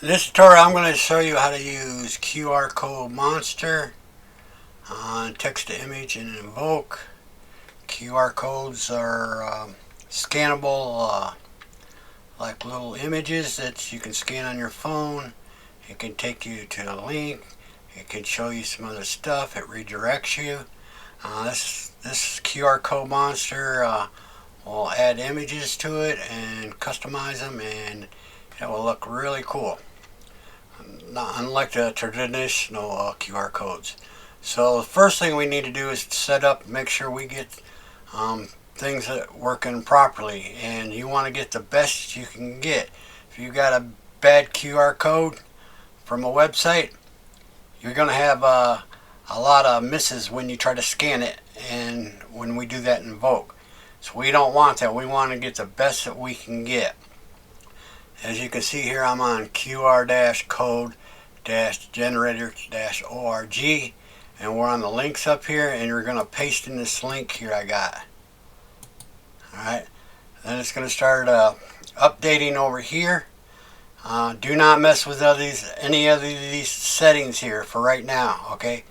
In this tutorial, I'm going to show you how to use QR code monster on text to image and invoke. QR codes are scannable, like little images that you can scan on your phone. It can take you to a link. It can show you some other stuff. It redirects you. This QR code monster will add images to it and customize them, and it will look really cool. Not unlike the traditional QR codes. So the first thing we need to do is set up, make sure we get things that working properly, and you want to get the best you can get. If you got a bad QR code from a website, you're going to have a lot of misses when you try to scan it, and when we do that in invoke. So we don't want that. We want to get the best that we can get. As you can see here, I'm on QR-code-generator-org, and we're on the links up here, and you're going to paste in this link here I got. Alright, then it's going to start updating over here. Do not mess with any of these settings here for right now, okay?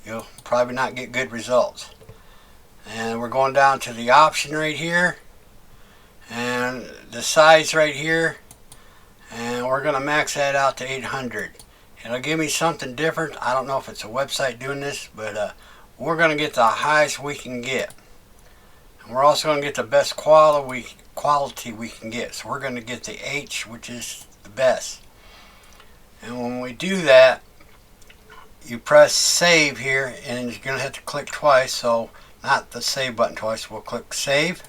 You'll probably not get good results. And we're going down to the option right here, and the size right here, and we're going to max that out to 800. It'll give me something different. I don't know if it's a website doing this, but we're going to get the highest we can get. And we're also going to get the best quality we can get. So we're going to get the H, which is the best. And when we do that, you press save here, and you're going to have to click twice. So not the save button twice. We'll click save.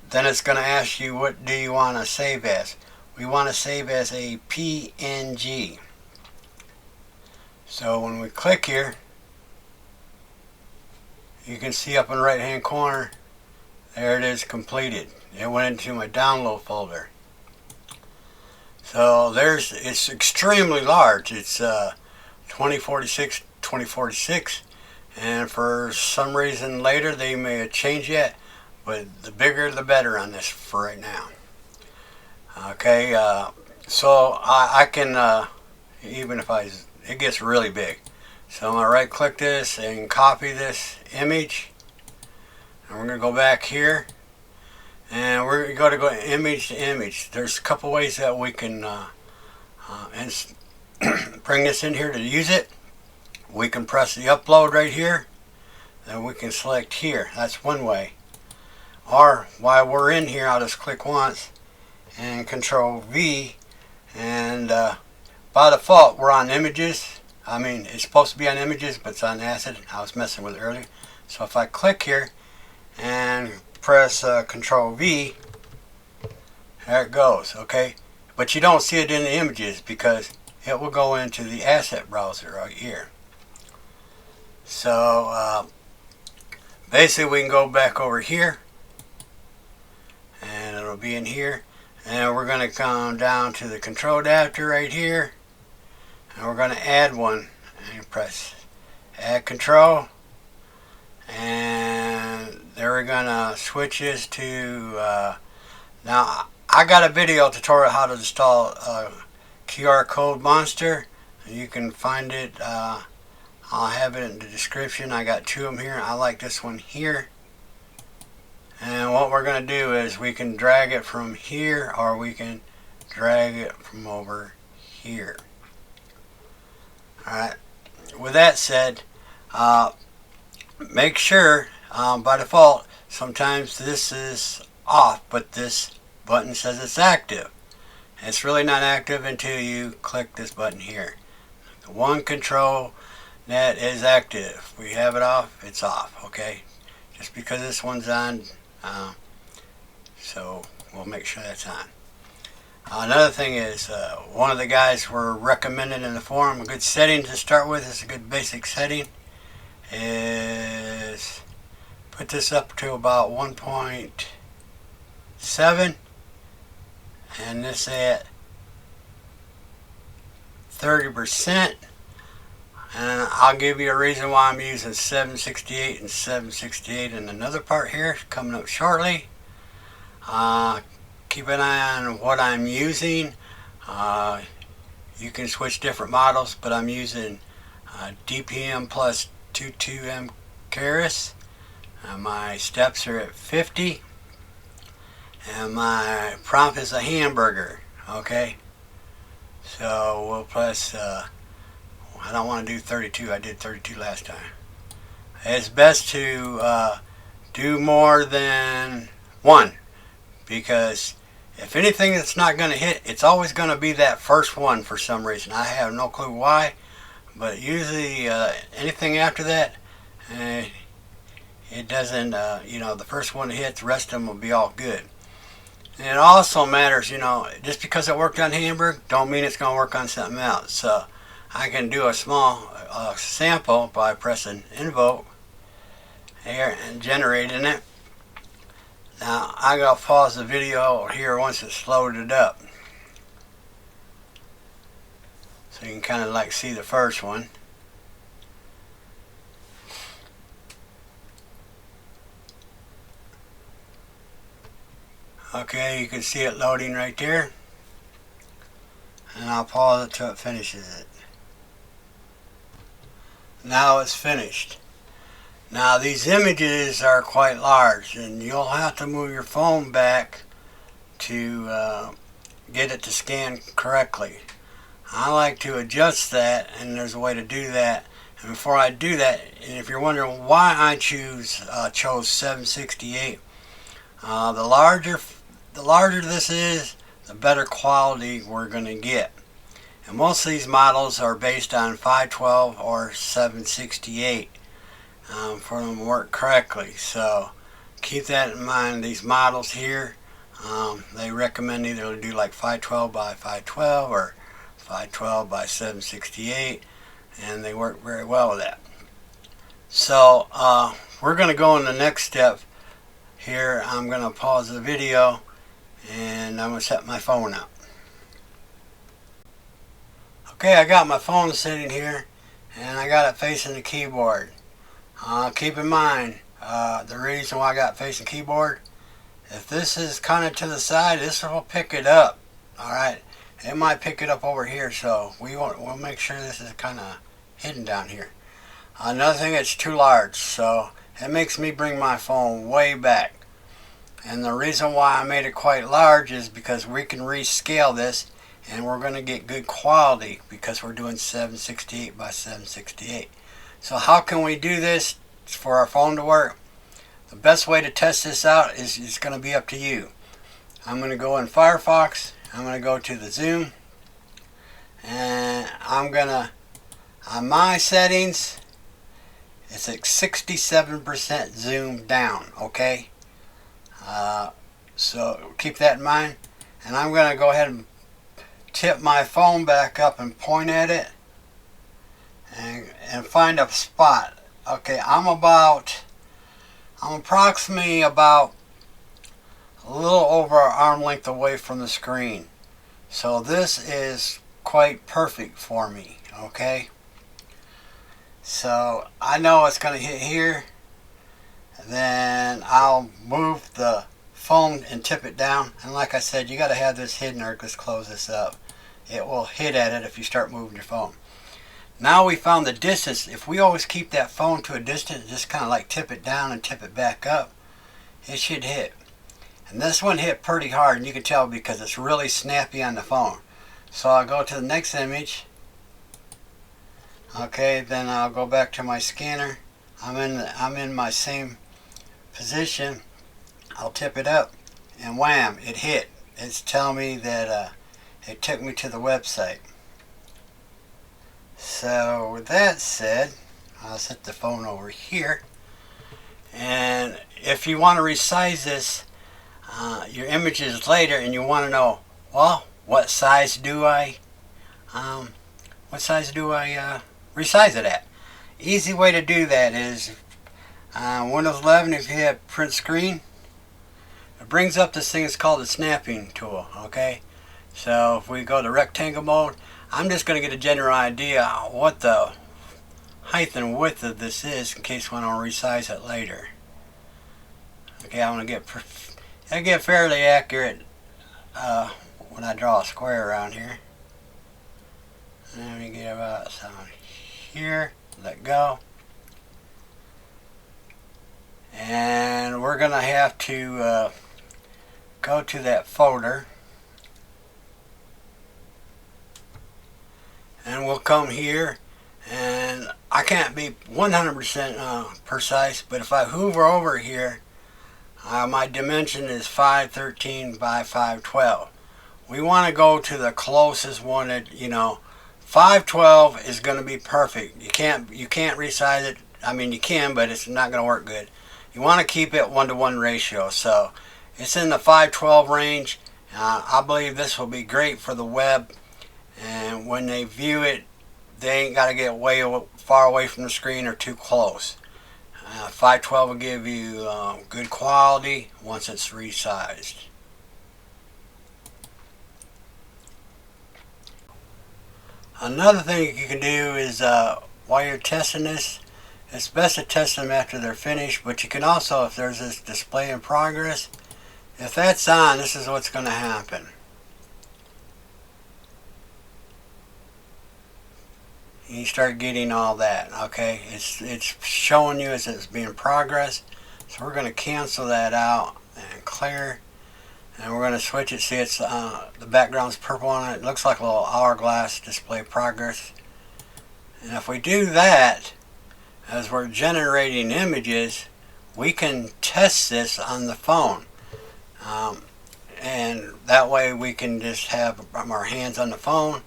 Then it's going to ask you, what do you want to save as? We want to save as a PNG. So when we click here, you can see up in the right hand corner, there it is, completed. It went into my download folder. So it's extremely large. It's 2046, and for some reason later they may have changed it. But the bigger the better on this for right now. Okay, so I can, even if it gets really big. So I'm going to right click this and copy this image. And we're going to go back here. And we're going to go image to image. There's a couple ways that we can bring this in here to use it. We can press the upload right here. Then we can select here. That's one way. Or while we're in here, I'll just click once and Control V, and by default we're on images. I mean, it's supposed to be on images, but it's on acid. I was messing with it earlier. So if I click here and press Control V, there it goes. Okay, but you don't see it in the images because it will go into the asset browser right here. So basically we can go back over here, and it'll be in here, and we're going to come down to the control adapter right here, and we're going to add one, and press add control, and then we're going to switch this to now I got a video tutorial how to install QR code monster. You can find it, I'll have it in the description. I got two of them here. I like this one here. And what we're going to do is we can drag it from here, or we can drag it from over here. Alright, with that said, make sure by default sometimes this is off, but this button says it's active. It's really not active until you click this button here. The one control that is active. If we have it off, it's off. Okay, just because this one's on, so we'll make sure that's on. Another thing is, one of the guys were recommended in the forum, a good setting to start with, is a good basic setting, is put this up to about 1.7, and this at 30%. And I'll give you a reason why I'm using 768 and 768 in another part here coming up shortly. keep an eye on what I'm using. You can switch different models, but I'm using DPM plus 22M Keras. My steps are at 50, and my prompt is a hamburger. Okay, so we'll press. I don't want to do 32. I did 32 last time. It's best to do more than one, because if anything that's not going to hit, it's always going to be that first one for some reason. I have no clue why, but usually anything after that, it doesn't, the first one to hit, the rest of them will be all good. And it also matters, just because it worked on Hamburg, don't mean it's going to work on something else. So I can do a small sample by pressing invoke here and generating it. Now I gotta pause the video here once it's loaded up, so you can kind of like see the first one. Okay, you can see it loading right there, and I'll pause it till it finishes it. Now it's finished. Now these images are quite large, and you'll have to move your phone back to get it to scan correctly. I like to adjust that, and there's a way to do that. And before I do that, and if you're wondering why I chose 768, the larger this is, the better quality we're going to get. And most of these models are based on 512 or 768. For them to work correctly, so keep that in mind. These models here, they recommend either do like 512 by 512 or 512 by 768, and they work very well with that. So we're going to go in the next step here. I'm going to pause the video, and I'm going to set my phone up. Okay, I got my phone sitting here, and I got it facing the keyboard. Keep in mind, the reason why I got facing keyboard, if this is kind of to the side, this will pick it up. Alright, it might pick it up over here, so we'll make sure this is kind of hidden down here. Another thing, it's too large, so it makes me bring my phone way back. And the reason why I made it quite large is because we can rescale this, and we're going to get good quality because we're doing 768 by 768. So how can we do this for our phone to work? The best way to test this out is it's going to be up to you. I'm going to go in Firefox. I'm going to go to the zoom. And I'm going to, on my settings, it's at 67% zoom down. Okay? So keep that in mind. And I'm going to go ahead and tip my phone back up and point at it. And find a spot. Okay, I'm approximately about a little over an arm length away from the screen. So this is quite perfect for me. Okay, so I know it's going to hit here. Then I'll move the phone and tip it down. And like I said, you got to have this hidden, or let's close this up. It will hit at it if you start moving your phone. Now we found the distance. If we always keep that phone to a distance, just kind of like tip it down and tip it back up, it should hit. And this one hit pretty hard, and you can tell because it's really snappy on the phone. So I'll go to the next image. Okay, then I'll go back to my scanner. I'm in my same position. I'll tip it up, and wham, it hit. It's telling me that it took me to the website. So with that said, I'll set the phone over here. And if you want to resize this, your images later, and you want to know, well, what size do I resize it at? Easy way to do that is Windows 11. If you have print screen, it brings up this thing. It's called the snapping tool. Okay, so if we go to rectangle mode, I'm just going to get a general idea what the height and width of this is in case we want to resize it later. Okay, I want to get fairly accurate when I draw a square around here. And then we get about some here, let go. And we're going to have to go to that folder. And we'll come here, and I can't be 100% precise, but if I hover over here, my dimension is 513 by 512. We want to go to the closest one that, 512 is going to be perfect. You can't resize it. I mean, you can, but it's not going to work good. You want to keep it 1-to-1 ratio. So it's in the 512 range. I believe this will be great for the web. And when they view it, they ain't got to get way far away from the screen or too close. 512 will give you good quality once it's resized. Another thing you can do is while you're testing this, it's best to test them after they're finished, but you can also, if there's this display in progress, if that's on, this is what's going to happen. You start getting all that, okay? It's showing you as it's being progress. So we're going to cancel that out and clear. And we're going to switch it. See, it's the background's purple on it. It looks like a little hourglass display progress. And if we do that, as we're generating images, we can test this on the phone. And that way we can just have our hands on the phone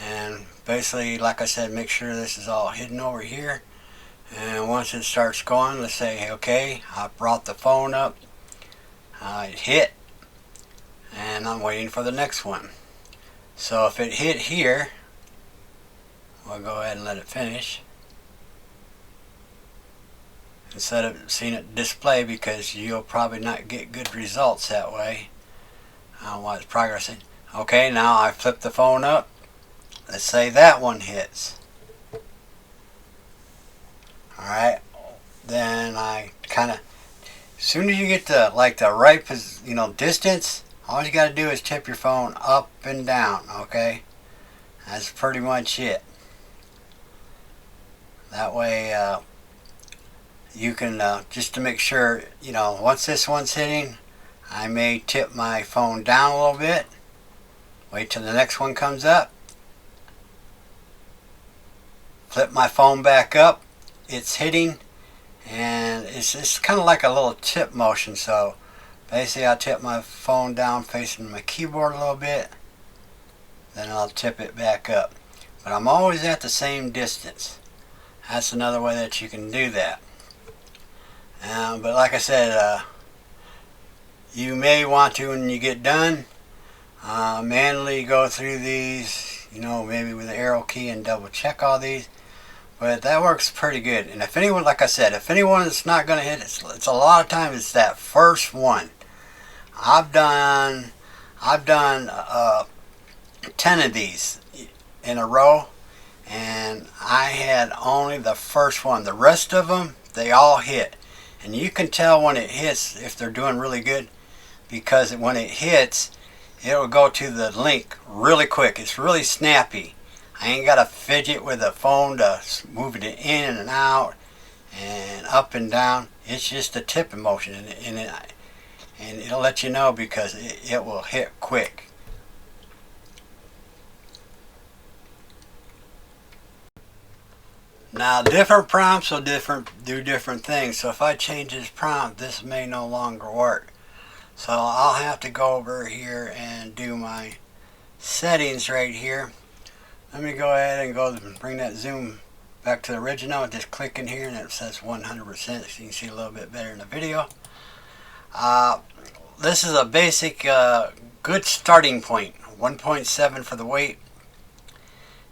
and basically, like I said, make sure this is all hidden over here. And once it starts going, let's say, okay, I brought the phone up, it hit, and I'm waiting for the next one. So if it hit here, we'll go ahead and let it finish instead of seeing it display, because you'll probably not get good results that way while it's progressing. Okay, now I flip the phone up. Let's say that one hits. Alright, then I kind of, as soon as you get to like the right distance, all you got to do is tip your phone up and down, okay? That's pretty much it. That way you can, just to make sure, once this one's hitting, I may tip my phone down a little bit, wait till the next one comes up, flip my phone back up, it's hitting, and it's kind of like a little tip motion. So basically I'll tip my phone down facing my keyboard a little bit, then I'll tip it back up. But I'm always at the same distance. That's another way that you can do that. But like I said, you may want to, when you get done, manually go through these, maybe with the arrow key and double check all these. But that works pretty good. And if anyone, like I said, if anyone is not going to hit, it's a lot of times it's that first one. I've done 10 of these in a row, and I had only the first one. The rest of them, they all hit. And you can tell when it hits if they're doing really good, because when it hits, it'll go to the link really quick. It's really snappy. I ain't got to fidget with the phone to move it in and out and up and down. It's just a tipping motion, and it'll let you know because it will hit quick. Now, different prompts will do different things. So if I change this prompt, this may no longer work. So I'll have to go over here and do my settings right here. Let me go ahead and bring that zoom back to the original. Just click in here and it says 100%, so you can see a little bit better in the video. This is a basic good starting point. 1.7 for the weight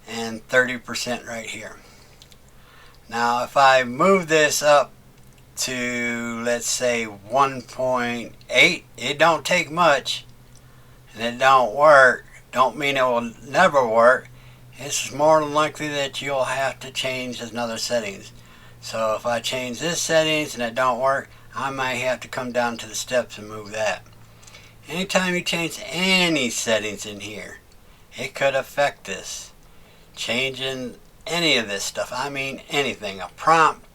and 30% right here. Now if I move this up to, let's say, 1.8, it don't take much and it don't work. Don't mean it will never work. It's more than likely that you'll have to change another settings. So if I change this settings and it don't work, I might have to come down to the steps and move that. Anytime you change any settings in here, it could affect this. Changing any of this stuff, I mean anything, a prompt,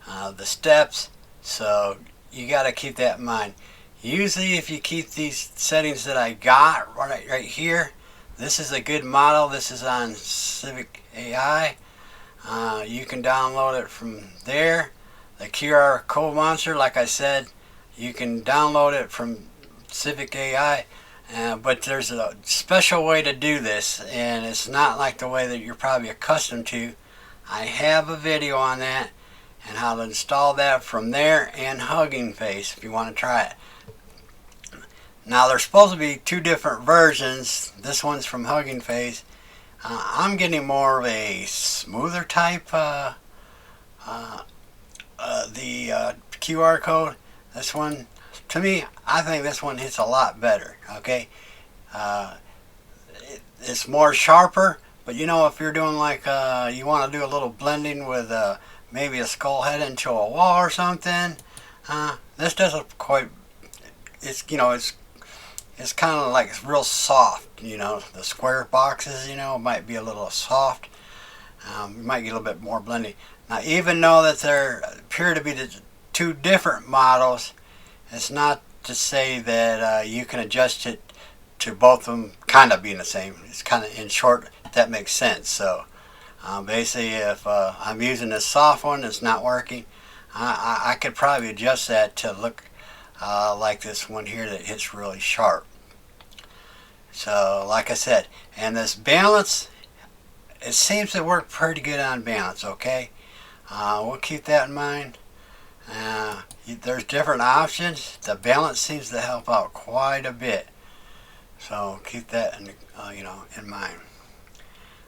the steps, so you got to keep that in mind. Usually if you keep these settings that I got right here, this is a good model. This is on Civic AI. You can download it from there. The QR code monster, like I said, you can download it from Civic AI, but there's a special way to do this, and it's not like the way that you're probably accustomed to. I have a video on that and how to install that from there and Hugging Face if you want to try it. Now there's supposed to be two different versions. This one's from Hugging Face. I'm getting more of a smoother type, the QR code. This one, to me, I think this one hits a lot better, okay? It's more sharper, but you know, if you're doing like, you want to do a little blending with maybe a skull head into a wall or something, this doesn't quite, it's, you know, it's kind of like it's real soft, you know. The square boxes, you know, might be a little soft. You might get a little bit more blending. Now, even though that there appear to be the two different models, it's not to say that you can adjust it to both of them kind of being the same. It's kind of, in short, that makes sense. So basically, if I'm using this soft one that's not working, I could probably adjust that to look like this one here that hits really sharp. So like I said, and this balance, it seems to work pretty good on balance, okay? We'll keep that in mind. There's different options. The balance seems to help out quite a bit. So keep that in, you know, in mind.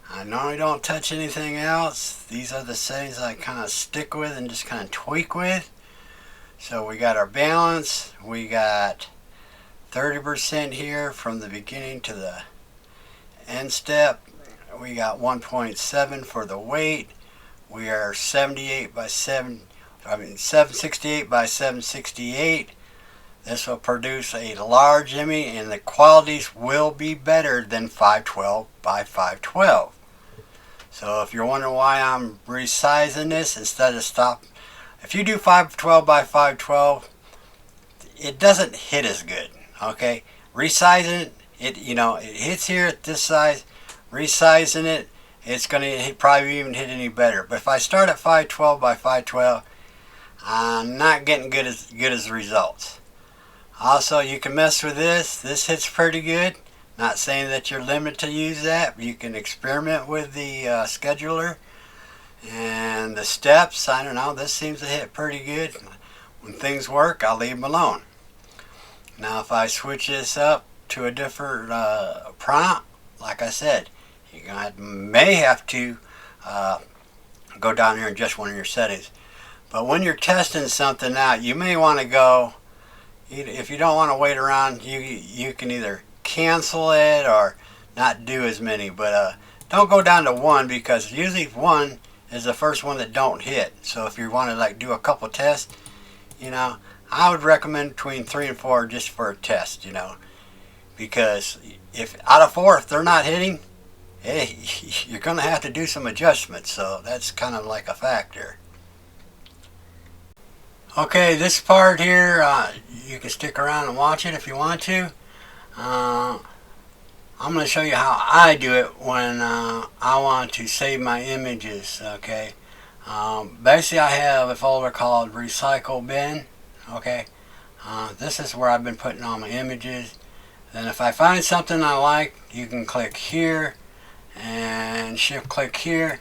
I normally don't touch anything else. These are the settings I kind of stick with and just kind of tweak with. So we got our balance, we got 30% here from the beginning to the end step. We got 1.7 for the weight. We are 768 by 768. This will produce a large image, and the qualities will be better than 512 by 512. So if you're wondering why I'm resizing this instead of if you do 512 by 512, it doesn't hit as good, okay? Resizing it, you know, it hits here at this size. Resizing it, it's going to probably even hit any better. But if I start at 512 by 512, I'm not getting good as results. Also, you can mess with this. This hits pretty good. Not saying that you're limited to use that. You can experiment with the scheduler. And the steps, I don't know, this seems to hit pretty good. When things work, I'll leave them alone. Now if I switch this up to a different prompt, like I said, you may have to go down here and adjust one of your settings. But when you're testing something out, you may want to go, if you don't want to wait around, you can either cancel it or not do as many. But don't go down to one, because usually one is the first one that don't hit. So if you want to like do a couple tests, you know, I would recommend between 3 and 4 just for a test, you know, because if out of 4 if they're not hitting, hey, you're going to have to do some adjustments. So that's kind of like a factor. Okay, this part here, you can stick around and watch it if you want to. I'm going to show you how I do it when I want to save my images, okay? Basically, I have a folder called Recycle Bin, okay? This is where I've been putting all my images. Then if I find something I like, you can click here and shift click here,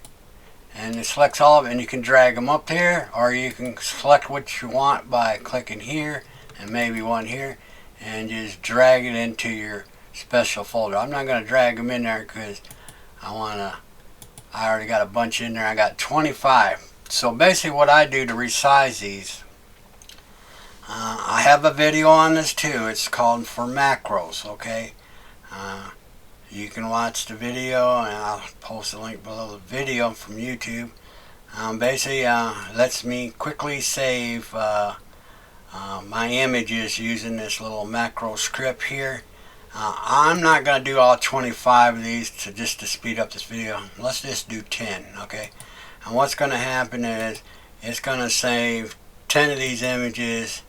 and it selects all of it, and you can drag them up here, or you can select what you want by clicking here and maybe one here, and just drag it into your special folder. I'm not going to drag them in there because I already got a bunch in there. I got 25. So basically what I do to resize these, I have a video on this too. It's called For Macros, okay? You can watch the video, and I'll post a link below the video from YouTube. Basically lets me quickly save my images using this little macro script here. I'm not going to do all 25 of these just to speed up this video. Let's just do 10, okay? And what's going to happen is it's going to save 10 of these images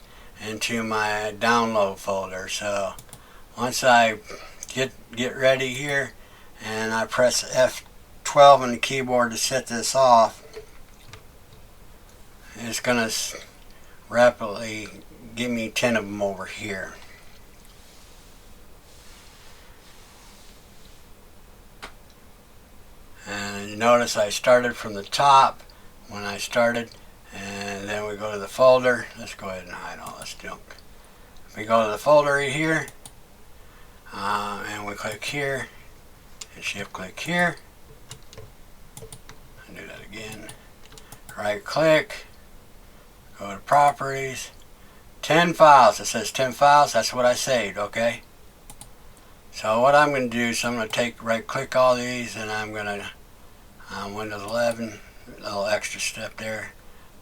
into my download folder. So once I get ready here and I press F12 on the keyboard to set this off, it's going to rapidly give me 10 of them over here. And you notice I started from the top when I started, and then we go to the folder. Let's go ahead and hide all this junk. We go to the folder right here, and we click here, and shift click here, and do that again. Right click, go to properties, 10 files. It says 10 files. That's what I saved, okay? So what I'm going to do is I'm going to right click all these, and I'm going to Windows 11, a little extra step there.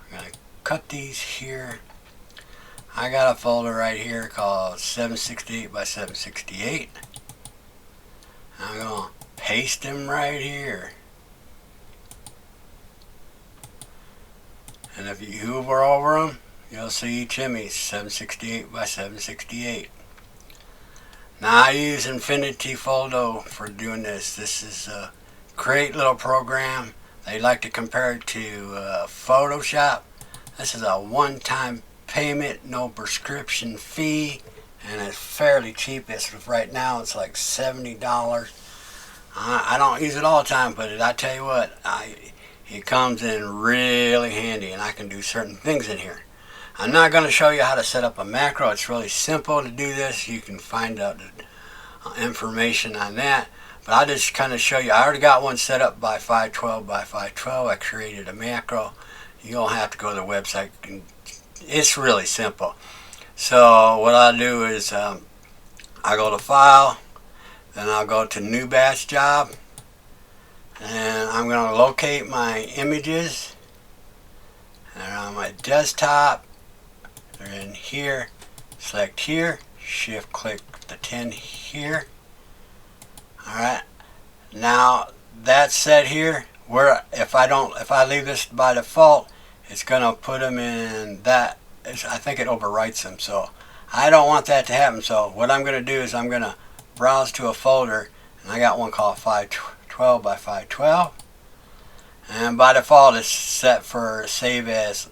I'm going to cut these here. I got a folder right here called 768 by 768. I'm going to paste them right here. And if you hover over them, you'll see each image 768 by 768. Now I use Infinity Photo for doing this. This is a great little program. They like to compare it to Photoshop. This is a one-time payment, no prescription fee, and it's fairly cheap. Right now it's like $70. I don't use it all the time, but I tell you what, it comes in really handy, and I can do certain things in here. I'm not going to show you how to set up a macro. It's really simple to do this. You can find out information on that. But I'll just kind of show you. I already got one set up by 512 by 512. I created a macro. You don't have to go to the website. It's really simple. So what I'll do is I go to File, then I'll go to New Batch Job, and I'm going to locate my images. And on my desktop, they're in here. Select here, shift click the 10 here. Alright, now that's set here. Where if I leave this by default, it's gonna put them in that. I think it overwrites them, so I don't want that to happen. So what I'm gonna do is I'm gonna browse to a folder, and I got one called 512 by 512, and by default it's set for save as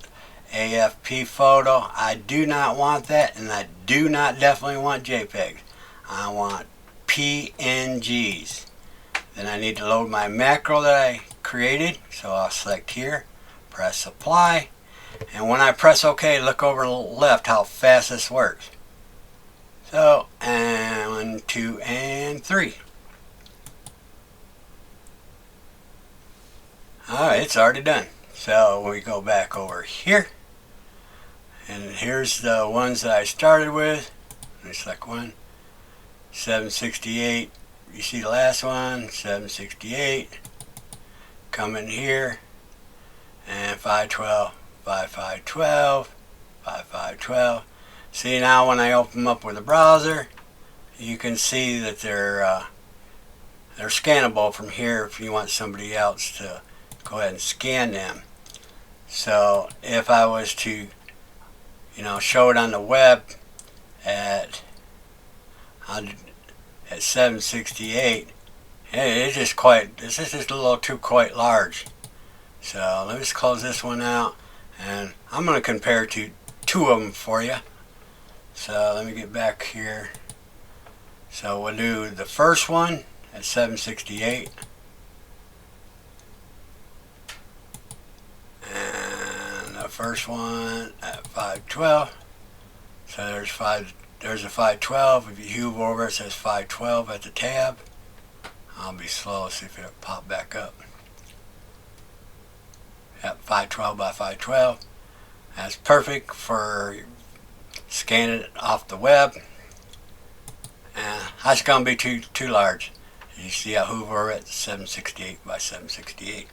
AFP photo. I do not want that, and I do not definitely want JPEGs. I want PNGs. Then I need to load my macro that I created, so I'll select here, press apply, and when I press OK, look over to the left how fast this works. So, and 1, 2, and 3. Alright, it's already done. So we go back over here, and here's the ones that I started with. Let me select one. 768. You see the last one, 768. Come in here, and 512 by 512 by 512. See, now when I open them up with a browser, you can see that they're scannable from here if you want somebody else to go ahead and scan them. So if I was to, show it on the web at 768, this is just a little too quite large. So let me just close this one out, and I'm going to compare to two of them for you. So let me get back here. So we'll do the first one at 768, and the first one at 512. So there's a 512. If you hover over, it says 512 at the tab. I'll be slow, see if it'll pop back up. Yep, 512 by 512. That's perfect for scanning it off the web. And that's going to be too large. You see I hover over at 768 by 768.